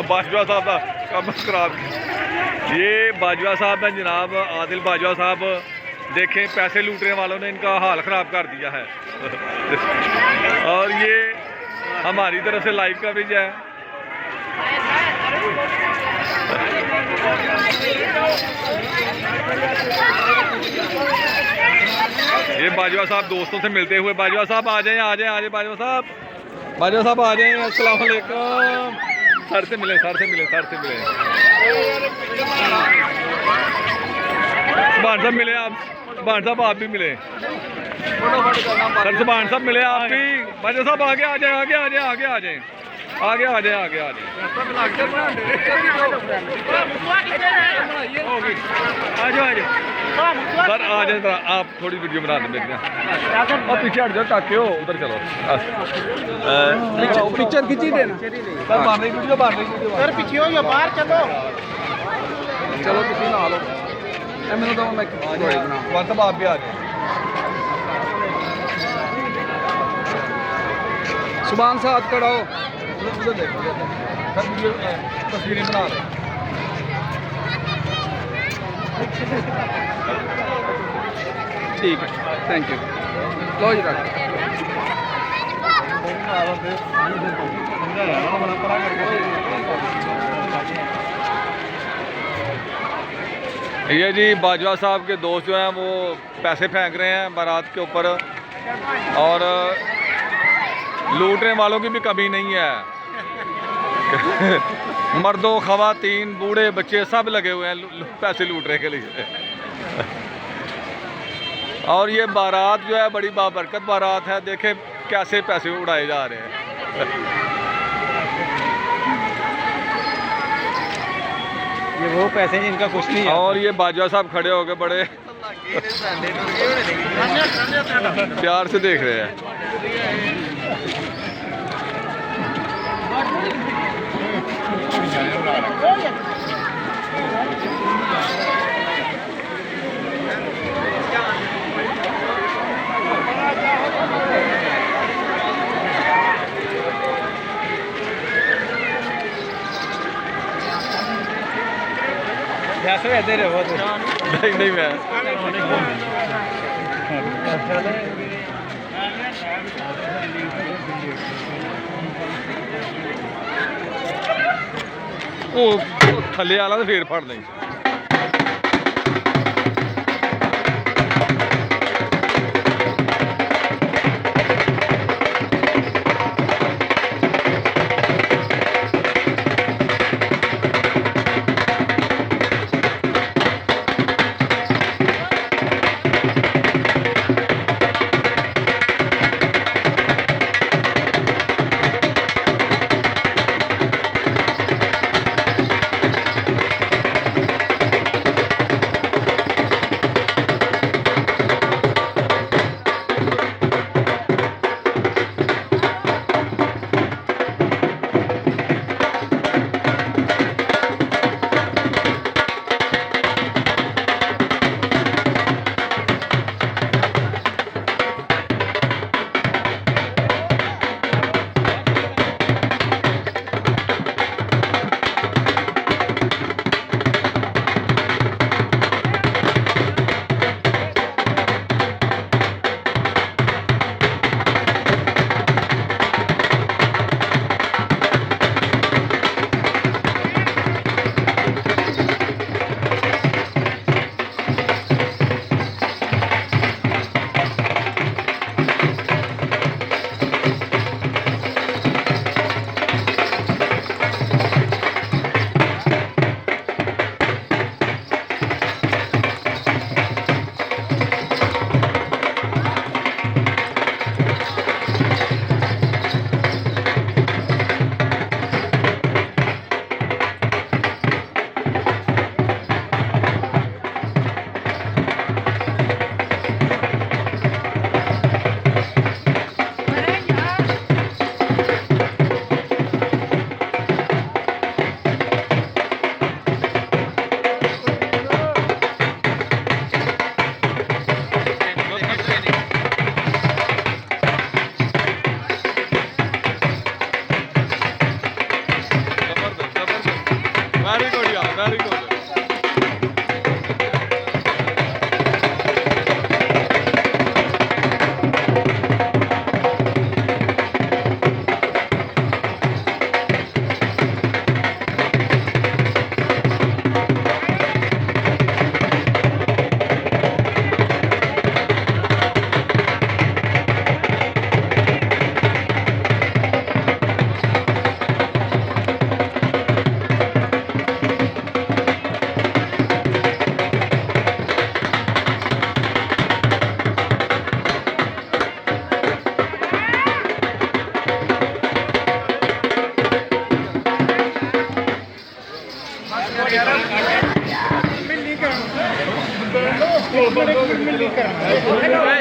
बाजवा साहब का कम खराब। ये बाजवा साहब हैं जनाब, आदिल बाजवा साहब। देखें पैसे लूटने वालों ने इनका हाल ख़राब कर दिया है। और ये हमारी तरफ से लाइव कवरेज है। ये बाजवा साहब दोस्तों से मिलते हुए। बाजवा साहब आ जाएं, आ जाएं, आ जाएं बाजवा साहब, बाजवा साहब आ जाएं। अस्सलाम वालेकुम। सर से मिले, सर से मिले, सर से मिले। सुभान साहब मिले आप, सुभान साहब आप भी मिले। सर सुभान साहब मिले आप भी। बाजवा साहब आगे आ जाएं, आगे आ जाएं, आगे आ जाएं, आगे आ जाएं, आगे आ जाएं। सर आ जाए जरा, आप थोड़ी वीडियो बना दें मेरे। और पीछे हट जाओ ताकि हो उधर चलो। पिक्चर खींची देना सर, बन रही वीडियो, बन रही वीडियो। सर पीछे हो या बाहर चलो, चलो किसी ना लो। मैंने तो मैं वहाँ तब आप भी आ जाए। सुभान से हाथ खड़ा हो। उधर देखो सर, वीडियो तस्वीरें बना रहे। ठीक है, थैंक यू। लो जी रख। ये जी बाजवा साहब के दोस्त जो हैं वो पैसे फेंक रहे हैं बारात के ऊपर, और लूटने वालों की भी कमी नहीं है। मर्दों, खवातीन, बूढ़े, बच्चे सब लगे हुए हैं पैसे लूटने के लिए। और ये बारात जो है बड़ी बाबरकत बारात है। देखें कैसे पैसे उड़ाए जा रहे हैं। ये वो पैसे जिनका कुछ नहीं है। और ये बाजवा साहब खड़े हो गए, बड़े प्यार से देख रहे हैं। ऐसे रहो तो नहीं नहीं, मैं ਉਹ ਥੱਲੇ ਵਾਲਾ ਤੇ ਫੇਰ ਫੜ ਲਈ।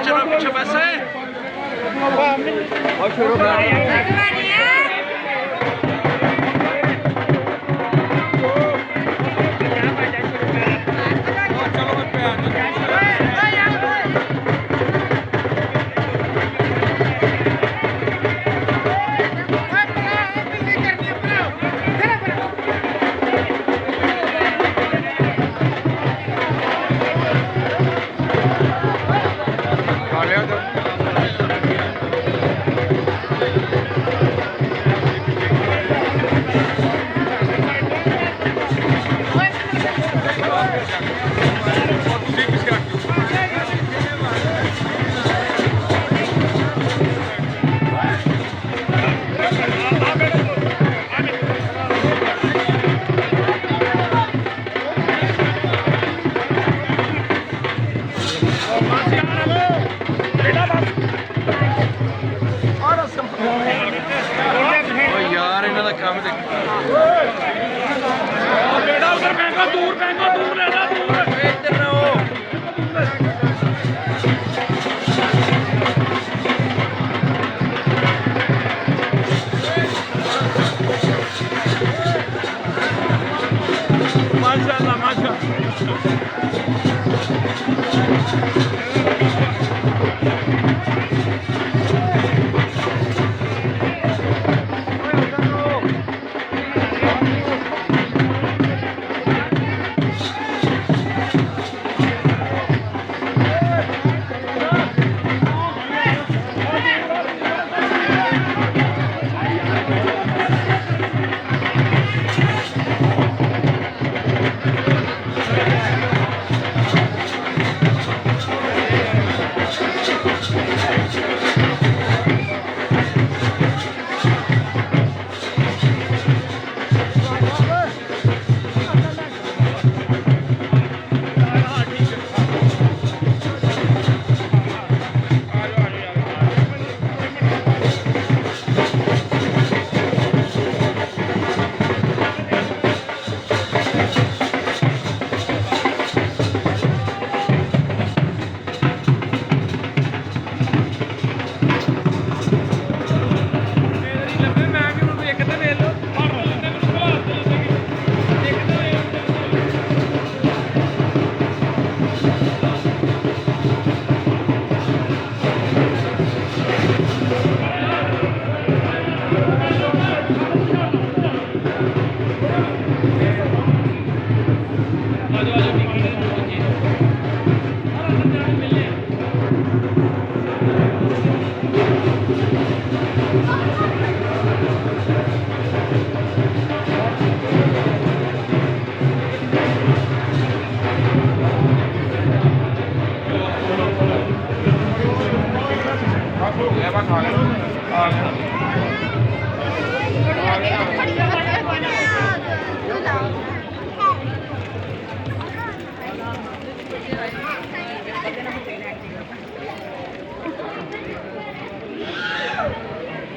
चलो पीछे बस है यार इन्हों का काम देख बेटा उधर फेंको दूर लेना दूर इधर रहो माशाल्लाह माशाल्लाह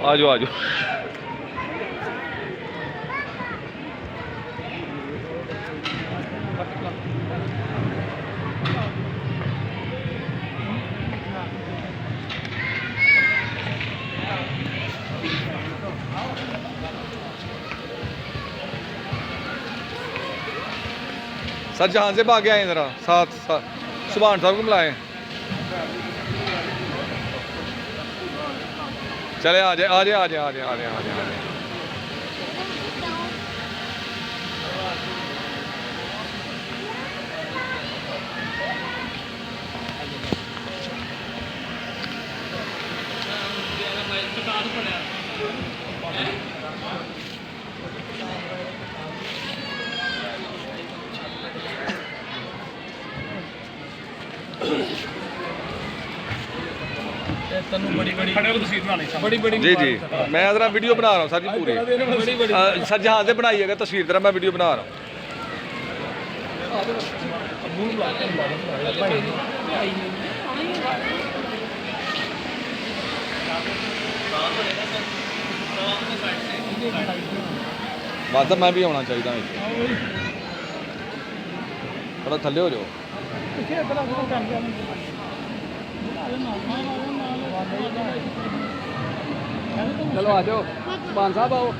आ जाओ आ जाओ सर जहाँ से भागे आए ज़रा साथ सुभान साहब को बुलाएं चले आ जाए आ जाए आ जाए आ जाए आ जाए आ जाए जी जी मैं जरा वीडियो बना रहा हूँ सर जी पूरी सर जहाँ से बनाई है तस्वीर तरह मैं वीडियो बना रहा हूँ बस मैं भी आना चाहिए थोड़ा थल्ले हो जाओ। चलो आ जाओ, मान साहब आओ।